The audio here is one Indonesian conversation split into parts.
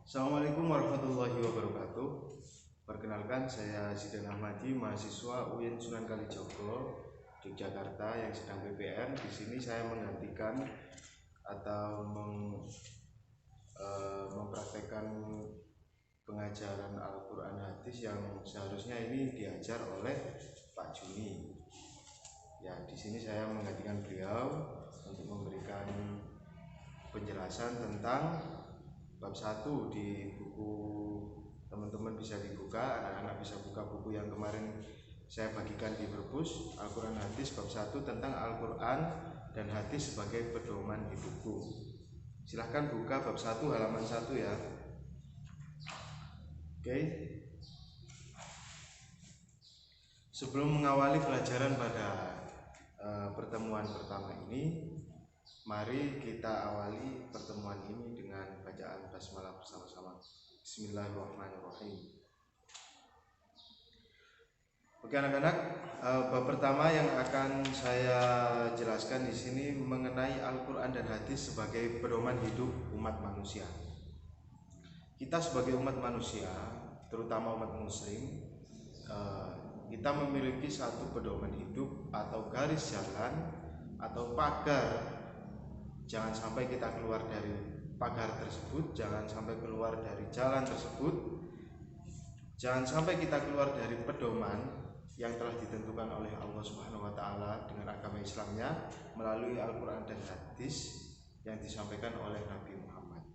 Assalamualaikum warahmatullahi wabarakatuh. Perkenalkan, saya Zidan Ahmadi, mahasiswa UIN Sunan Kalijogo, Yogyakarta yang sedang PPN. Di sini saya menggantikan atau mempraktekkan pengajaran Al-Quran hadis yang seharusnya ini diajar oleh Pak Juni. Ya, di sini saya menggantikan beliau untuk memberikan penjelasan tentang bab 1 di buku. Teman-teman bisa dibuka, anak-anak bisa buka buku yang kemarin saya bagikan di perpus, Al-Quran hadis bab 1 tentang Al-Quran dan hadis sebagai pedoman hidupku. Silahkan buka bab 1 halaman 1 ya. Oke. Sebelum mengawali pelajaran pada pertemuan pertama ini, mari kita awali pertemuan ini dengan bacaan basmalah bersama-sama. Bismillahirrahmanirrahim. Oke anak-anak, bab pertama yang akan saya jelaskan di sini mengenai Al-Quran dan hadis sebagai pedoman hidup umat manusia. Kita sebagai umat manusia, terutama umat muslim, kita memiliki satu pedoman hidup atau garis jalan atau pagar. Jangan sampai kita keluar dari pagar tersebut, jangan sampai keluar dari jalan tersebut, jangan sampai kita keluar dari pedoman yang telah ditentukan oleh Allah Subhanahu wa taala dengan agama Islamnya melalui Al-Quran dan hadis yang disampaikan oleh Nabi Muhammad.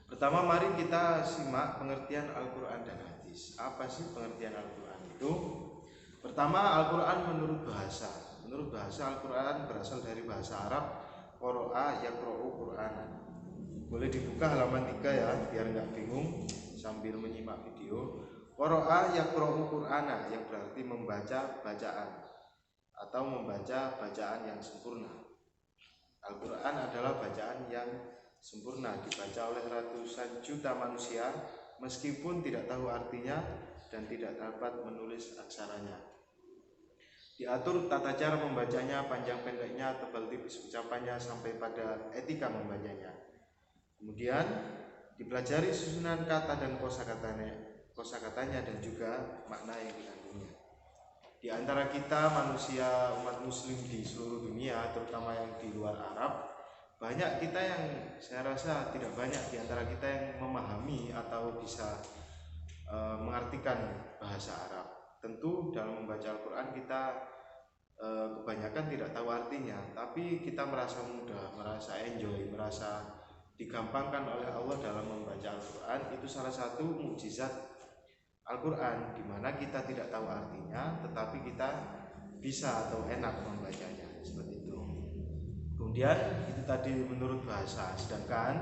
Pertama, mari kita simak pengertian Al-Quran dan hadis. Apa sih pengertian Al-Quran itu? Pertama, Al-Quran menurut bahasa. Menurut bahasa, Al-Quran berasal dari bahasa Arab qara'a yaqra'u Qur'anan. Boleh dibuka halaman 3 ya, biar nggak bingung sambil menyimak video. Qara'a yaqra'u Qur'ana, yang berarti membaca bacaan atau membaca bacaan yang sempurna. Al-Quran adalah bacaan yang sempurna, dibaca oleh ratusan juta manusia meskipun tidak tahu artinya dan tidak dapat menulis aksaranya. Diatur tata cara membacanya, panjang pendeknya, tebal tipis ucapannya, sampai pada etika membacanya. Kemudian dipelajari susunan kata dan kosakatanya dan juga makna yang dikandungnya. Di antara kita manusia umat muslim di seluruh dunia, terutama yang di luar Arab, banyak kita yang saya rasa tidak banyak di antara kita yang memahami atau bisa mengartikan bahasa Arab. Tentu dalam membaca Al-Quran kita kebanyakan tidak tahu artinya, tapi kita merasa mudah, merasa enjoy, merasa digampangkan oleh Allah dalam membaca Al-Quran. Itu salah satu mukjizat Al-Quran, di mana kita tidak tahu artinya tetapi kita bisa atau enak membacanya, seperti itu. Kemudian itu tadi menurut bahasa, sedangkan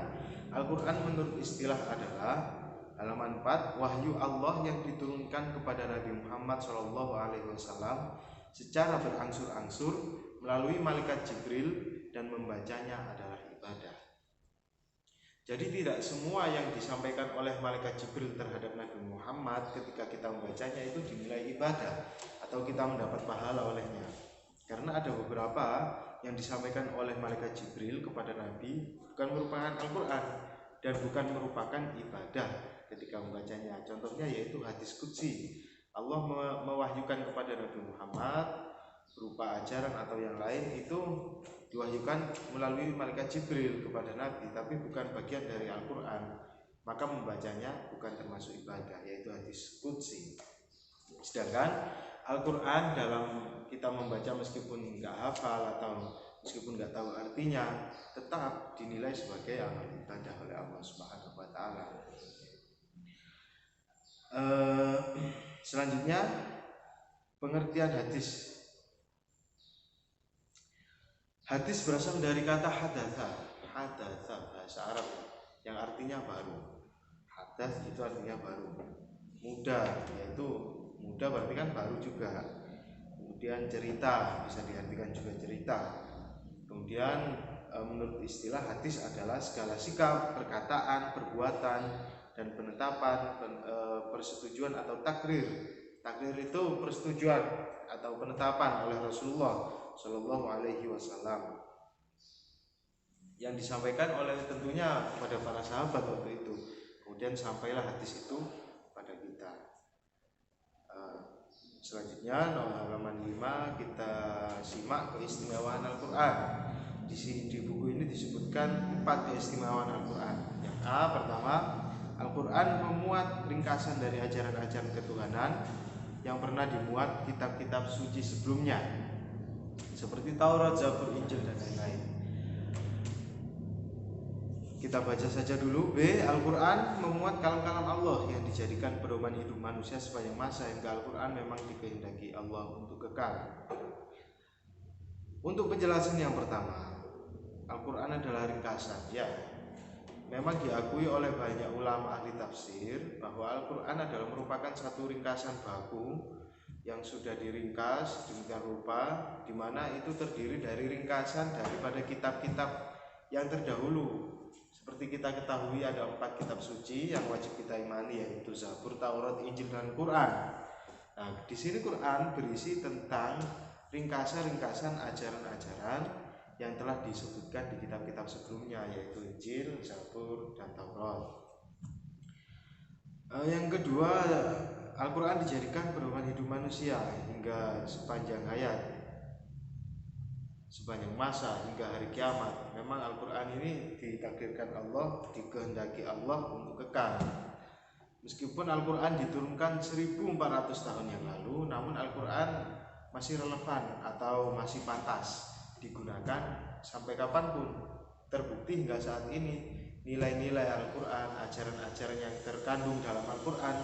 Al-Quran menurut istilah adalah halaman 4, wahyu Allah yang diturunkan kepada Nabi Muhammad SAW secara berangsur-angsur melalui malaikat Jibril, dan membacanya adalah ibadah. Jadi tidak semua yang disampaikan oleh malaikat Jibril terhadap Nabi Muhammad ketika kita membacanya itu dinilai ibadah atau kita mendapat pahala olehnya. Karena ada beberapa yang disampaikan oleh malaikat Jibril kepada Nabi bukan merupakan Al-Quran dan bukan merupakan ibadah ketika membacanya. Contohnya yaitu hadis qudsi. Allah mewahyukan kepada Nabi Muhammad berupa ajaran atau yang lain, itu diwahyukan melalui malaikat Jibril kepada Nabi, tapi bukan bagian dari Al-Quran, maka membacanya bukan termasuk ibadah, yaitu hadis qudsi. Sedangkan Al-Quran dalam kita membaca meskipun nggak hafal atau meskipun nggak tahu artinya, tetap dinilai sebagai amal ibadah oleh Allah Subhanahu wa taala. Selanjutnya pengertian hadis. Hadis berasal dari kata hadatha bahasa Arab yang artinya baru. Hadath itu artinya baru. Muda, yaitu muda berarti kan baru juga. Kemudian cerita bisa diartikan juga cerita. Kemudian menurut istilah hadis adalah segala sikap, perkataan, perbuatan, dan penetapan, persetujuan atau takrir. Takrir itu persetujuan atau penetapan oleh Rasulullah Shallallahu Alaihi Wasallam. yang disampaikan oleh tentunya kepada para sahabat waktu itu. Kemudian sampailah hadis itu pada kita. Selanjutnya halaman 5 kita simak keistimewaan Al-Quran. Di buku ini disebutkan 4 keistimewaan Al-Quran. Yang A, pertama, Al-Quran memuat ringkasan dari ajaran-ajaran ketuhanan yang pernah dimuat kitab-kitab suci sebelumnya, seperti Taurat, Zabur, Injil, dan lain-lain. Kita baca saja dulu. B, Al-Quran memuat kalam-kalam Allah yang dijadikan pedoman hidup manusia sepanjang masa, hingga Al-Quran memang dikehendaki Allah untuk kekal. Untuk penjelasan yang pertama, Al-Quran adalah ringkasan. Ya, memang diakui oleh banyak ulama ahli tafsir bahwa Al-Quran adalah merupakan satu ringkasan baku yang sudah diringkas demikian rupa, di mana itu terdiri dari ringkasan daripada kitab-kitab yang terdahulu. Seperti kita ketahui ada 4 kitab suci yang wajib kita imani, yaitu Zabur, Taurat, Injil, dan Quran. Nah, di sini Quran berisi tentang ringkasan-ringkasan ajaran-ajaran yang telah disebutkan di kitab-kitab sebelumnya, yaitu Injil, Zabur, dan Taurat. Yang kedua, Al-Quran dijadikan pedoman hidup manusia hingga sepanjang hayat, sepanjang masa hingga hari kiamat. Memang Al-Quran ini ditakdirkan Allah, dikehendaki Allah untuk kekal. Meskipun Al-Quran diturunkan 1400 tahun yang lalu, namun Al-Quran masih relevan atau masih pantas digunakan sampai kapanpun. Terbukti hingga saat ini nilai-nilai Al-Quran, ajaran-ajaran yang terkandung dalam Al-Quran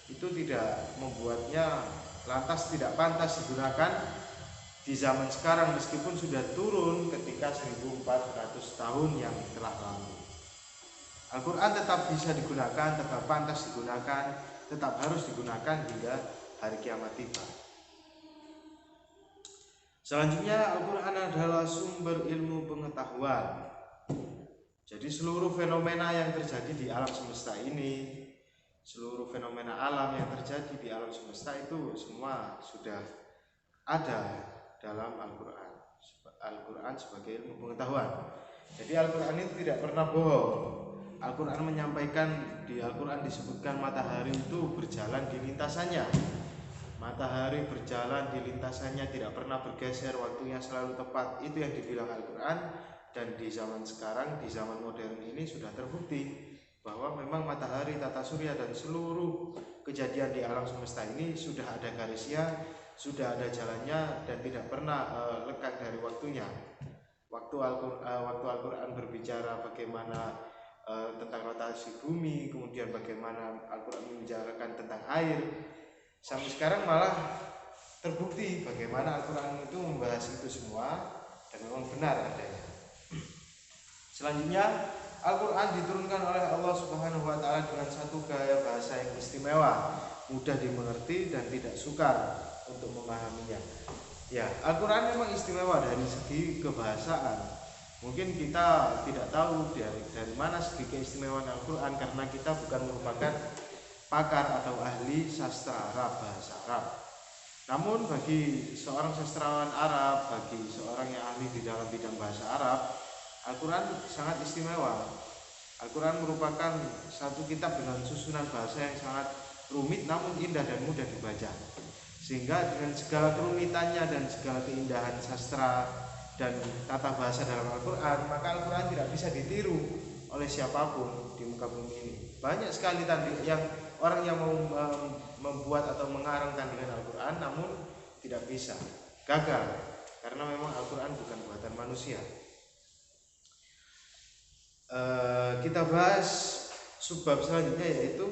itu tidak membuatnya lantas tidak pantas digunakan di zaman sekarang, meskipun sudah turun ketika 1400 tahun yang telah lalu. Al-Quran tetap bisa digunakan, tetap pantas digunakan, tetap harus digunakan hingga hari kiamat tiba. Selanjutnya, Al-Quran adalah sumber ilmu pengetahuan. Jadi seluruh fenomena yang terjadi di alam semesta ini, seluruh fenomena alam yang terjadi di alam semesta itu semua sudah ada dalam Al-Quran. Al-Quran sebagai ilmu pengetahuan. Jadi Al-Quran itu tidak pernah bohong. Al-Quran menyampaikan, di Al-Quran disebutkan matahari itu berjalan di lintasannya. Matahari berjalan di lintasannya, tidak pernah bergeser, waktunya selalu tepat. Itu yang dibilang Al-Quran. Dan di zaman sekarang, di zaman modern ini sudah terbukti bahwa memang matahari, tata surya, dan seluruh kejadian di alam semesta ini sudah ada garisnya, sudah ada jalannya, dan tidak pernah lekang dari waktunya. Waktu Al-Quran berbicara bagaimana tentang rotasi bumi, kemudian bagaimana Al-Quran membicarakan tentang air, sampai sekarang malah terbukti bagaimana Al-Quran itu membahas itu semua dan memang benar adanya. Selanjutnya, Al-Quran diturunkan oleh Allah Subhanahu wa Ta'ala dengan satu gaya bahasa yang istimewa, mudah dimengerti dan tidak sukar untuk memahaminya. Ya, Al-Quran memang istimewa dari segi kebahasaan. Mungkin kita tidak tahu dari mana segi keistimewaan Al-Quran karena kita bukan merupakan pakar atau ahli sastra Arab, bahasa Arab. Namun bagi seorang sastrawan Arab, bagi seorang yang ahli di dalam bidang bahasa Arab, Al-Quran sangat istimewa. Al-Quran merupakan satu kitab dengan susunan bahasa yang sangat rumit namun indah dan mudah dibaca. Sehingga dengan segala kerumitannya dan segala keindahan sastra dan tata bahasa dalam Al-Quran, maka Al-Quran tidak bisa ditiru oleh siapapun di muka bumi ini. Banyak sekali yang orang yang mau membuat atau mengarangkan dengan Al-Quran namun tidak bisa, gagal, karena memang Al-Quran bukan buatan manusia. Kita bahas subbab selanjutnya, yaitu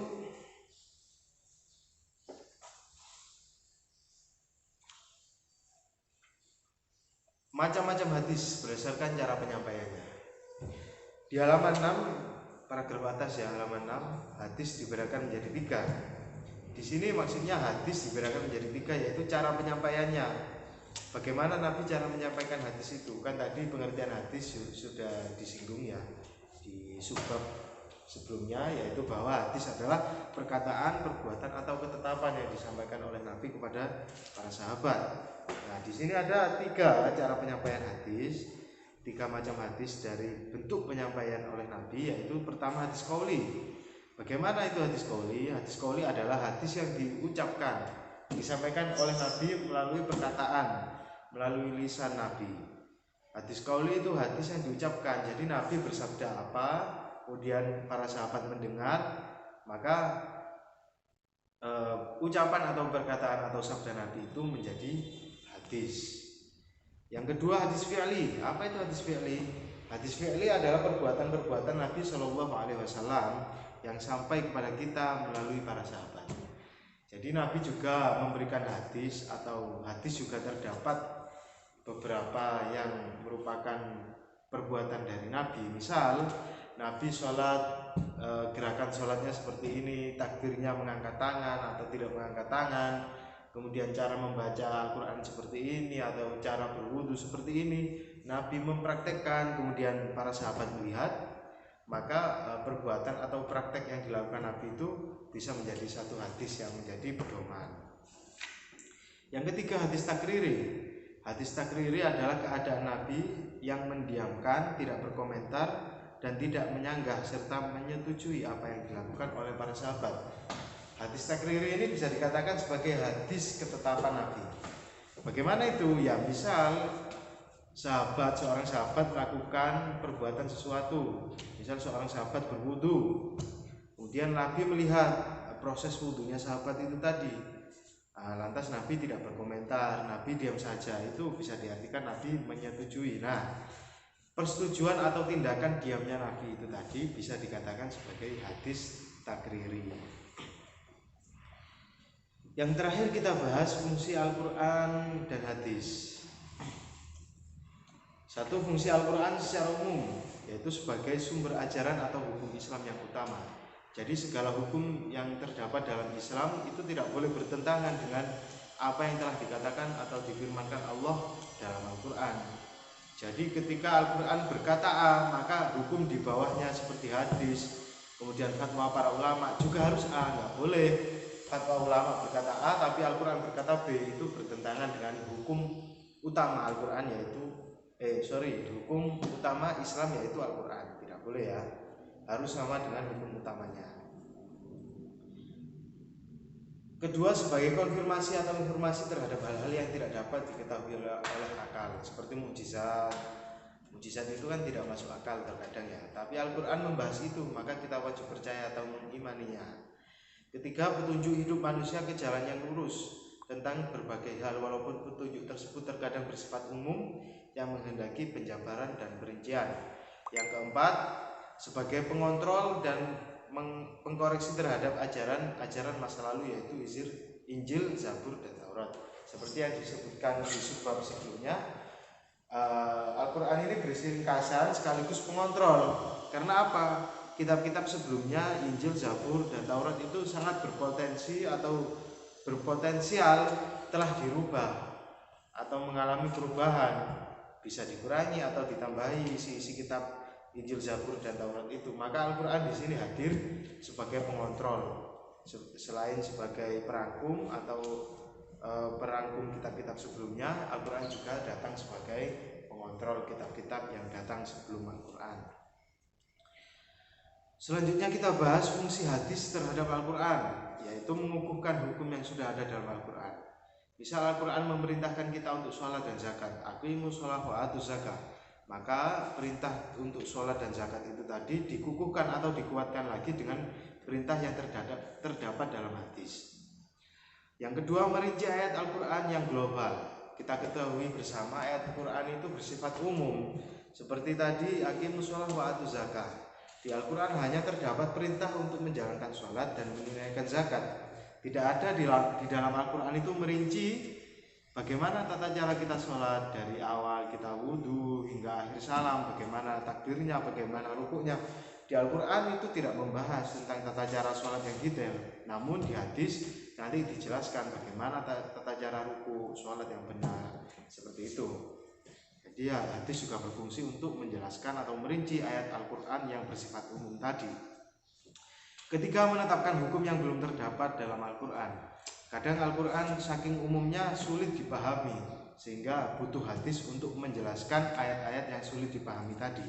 macam-macam hadis berdasarkan cara penyampaiannya. Di halaman 6, paragraf atas ya, halaman 6, hadis dibedakan menjadi 3. Di sini maksudnya hadis dibedakan menjadi 3, yaitu cara penyampaiannya. Bagaimana Nabi cara menyampaikan hadis itu? Kan tadi pengertian hadis sudah disinggung ya di subbab sebelumnya, yaitu bahwa hadis adalah perkataan, perbuatan atau ketetapan yang disampaikan oleh Nabi kepada para sahabat. Nah, di sini ada 3 cara penyampaian hadis. 3 macam hadis dari bentuk penyampaian oleh Nabi, yaitu pertama hadis qauli. Bagaimana itu hadis qauli? Hadis qauli adalah hadis yang diucapkan, disampaikan oleh Nabi melalui perkataan, melalui lisan Nabi. Hadis qauli itu hadis yang diucapkan. Jadi Nabi bersabda apa, kemudian para sahabat mendengar, maka ucapan atau perkataan atau sabda Nabi itu menjadi hadis. Yang kedua hadis fi'li. Apa itu hadis fi'li? Hadis fi'li adalah perbuatan-perbuatan Nabi Shallallahu Alaihi Wasallam yang sampai kepada kita melalui para sahabat. Jadi Nabi juga memberikan hadis, atau hadis juga terdapat beberapa yang merupakan perbuatan dari Nabi. Misal Nabi sholat, gerakan sholatnya seperti ini, takbirnya mengangkat tangan atau tidak mengangkat tangan, kemudian cara membaca Al-Quran seperti ini, atau cara berwudu seperti ini, Nabi mempraktekkan, kemudian para sahabat melihat, maka perbuatan atau praktek yang dilakukan Nabi itu bisa menjadi satu hadis yang menjadi pedoman. Yang ketiga hadis takriri. Hadis takriri adalah keadaan Nabi yang mendiamkan, tidak berkomentar, dan tidak menyanggah serta menyetujui apa yang dilakukan oleh para sahabat. Hadis takriri ini bisa dikatakan sebagai hadis ketetapan Nabi. Bagaimana itu? Ya misal seorang sahabat melakukan perbuatan sesuatu. Misal seorang sahabat berwudu, kemudian Nabi melihat proses wudunya sahabat itu tadi. Lantas Nabi tidak berkomentar, Nabi diam saja. Itu bisa diartikan Nabi menyetujui. Nah, persetujuan atau tindakan diamnya Nabi itu tadi bisa dikatakan sebagai hadis takriri. Yang terakhir kita bahas fungsi Al-Quran dan hadis. Satu, fungsi Al-Quran secara umum, yaitu sebagai sumber ajaran atau hukum Islam yang utama. Jadi segala hukum yang terdapat dalam Islam itu tidak boleh bertentangan dengan apa yang telah dikatakan atau difirmankan Allah dalam Al-Quran. Jadi ketika Al-Quran berkata A, maka hukum di bawahnya seperti hadis, kemudian fatwa para ulama juga harus A. Nggak boleh fatwa ulama berkata A tapi Al-Quran berkata B, itu bertentangan dengan hukum utama Al-Quran, yaitu hukum utama Islam, yaitu Al-Quran. Tidak boleh ya, harus sama dengan hukum utamanya. Kedua, sebagai konfirmasi atau informasi terhadap hal-hal yang tidak dapat diketahui oleh akal, seperti mukjizat. Mukjizat itu kan tidak masuk akal terkadang ya, tapi Al-Quran membahas itu, maka kita wajib percaya atau mengimaninya. Ketiga, petunjuk hidup manusia ke jalan yang lurus tentang berbagai hal, walaupun petunjuk tersebut terkadang bersifat umum yang menghendaki penjabaran dan perincian. Yang keempat, sebagai pengontrol dan pengkoreksi terhadap ajaran masa lalu, yaitu Injil, Zabur, dan Taurat. Seperti yang disebutkan di subbab sebelumnya, Al-Quran ini berisi ringkasan sekaligus pengontrol. Karena apa? Kitab-kitab sebelumnya, Injil, Zabur, dan Taurat itu sangat berpotensi atau berpotensial telah dirubah atau mengalami perubahan, bisa dikurangi atau ditambahi isi kitab Injil, Zabur, dan Taurat itu. Maka Al-Quran di sini hadir sebagai pengontrol, selain sebagai perangkum atau perangkum kitab-kitab sebelumnya. Al-Quran juga datang sebagai pengontrol kitab-kitab yang datang sebelum Al-Quran. Selanjutnya kita bahas fungsi hadis terhadap Al-Quran, yaitu mengukuhkan hukum yang sudah ada dalam Al-Quran. Misal Al-Quran memerintahkan kita untuk sholat dan zakat, aqimus sholat wa atuz zakat, maka perintah untuk sholat dan zakat itu tadi dikukuhkan atau dikuatkan lagi dengan perintah yang terdapat dalam hadis. Yang kedua, merinci ayat Al-Quran yang global. Kita ketahui bersama ayat Al-Quran itu bersifat umum, seperti tadi aqimus sholat wa atuz zakat. Di Al-Quran hanya terdapat perintah untuk menjalankan sholat dan menunaikan zakat. Tidak ada di dalam Al-Quran itu merinci bagaimana tata cara kita sholat, dari awal kita wudhu hingga akhir salam, bagaimana takbirnya, bagaimana rukuknya. Di Al-Quran itu tidak membahas tentang tata cara sholat yang detail. Namun di hadis nanti dijelaskan bagaimana tata cara ruku sholat yang benar, seperti itu. Jadi ya, hadis juga berfungsi untuk menjelaskan atau merinci ayat Al-Quran yang bersifat umum tadi. Ketiga, menetapkan hukum yang belum terdapat dalam Al-Quran. Kadang Al-Quran saking umumnya sulit dipahami, sehingga butuh hadis untuk menjelaskan ayat-ayat yang sulit dipahami tadi.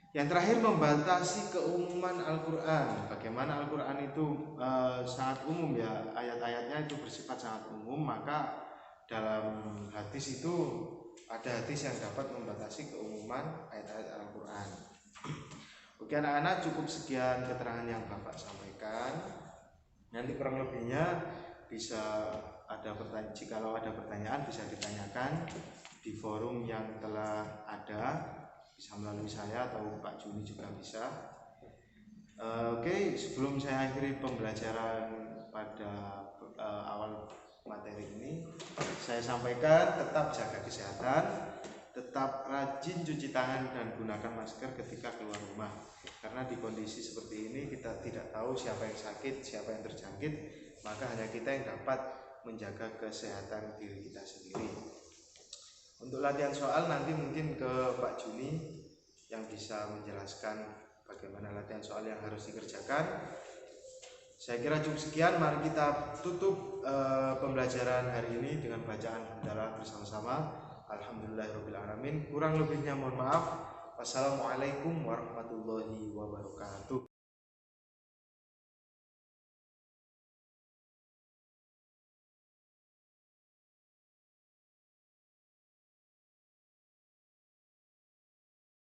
Yang terakhir, membatasi keumuman Al-Quran. Bagaimana Al-Quran itu sangat umum ya, ayat-ayatnya itu bersifat sangat umum, maka dalam hadis itu ada hadis yang dapat membatasi keumuman ayat-ayat Al-Quran. Oke anak-anak, cukup sekian keterangan yang Bapak sampaikan. Nanti kurang lebihnya bisa ada pertanyaan, jikalau ada pertanyaan bisa ditanyakan di forum yang telah ada, bisa melalui saya atau Pak Juni juga bisa. Oke, sebelum saya akhiri pembelajaran pada awal materi ini, saya sampaikan tetap jaga kesehatan, tetap rajin cuci tangan dan gunakan masker ketika keluar rumah. Karena di kondisi seperti ini kita tidak tahu siapa yang sakit, siapa yang terjangkit, maka hanya kita yang dapat menjaga kesehatan diri kita sendiri. Untuk latihan soal nanti mungkin ke Pak Juni yang bisa menjelaskan bagaimana latihan soal yang harus dikerjakan. Saya kira cukup sekian, mari kita tutup pembelajaran hari ini dengan bacaan hamdalah bersama-sama. Alhamdulillahirrabbilalamin. Kurang lebihnya mohon maaf. Wassalamualaikum warahmatullahi wabarakatuh.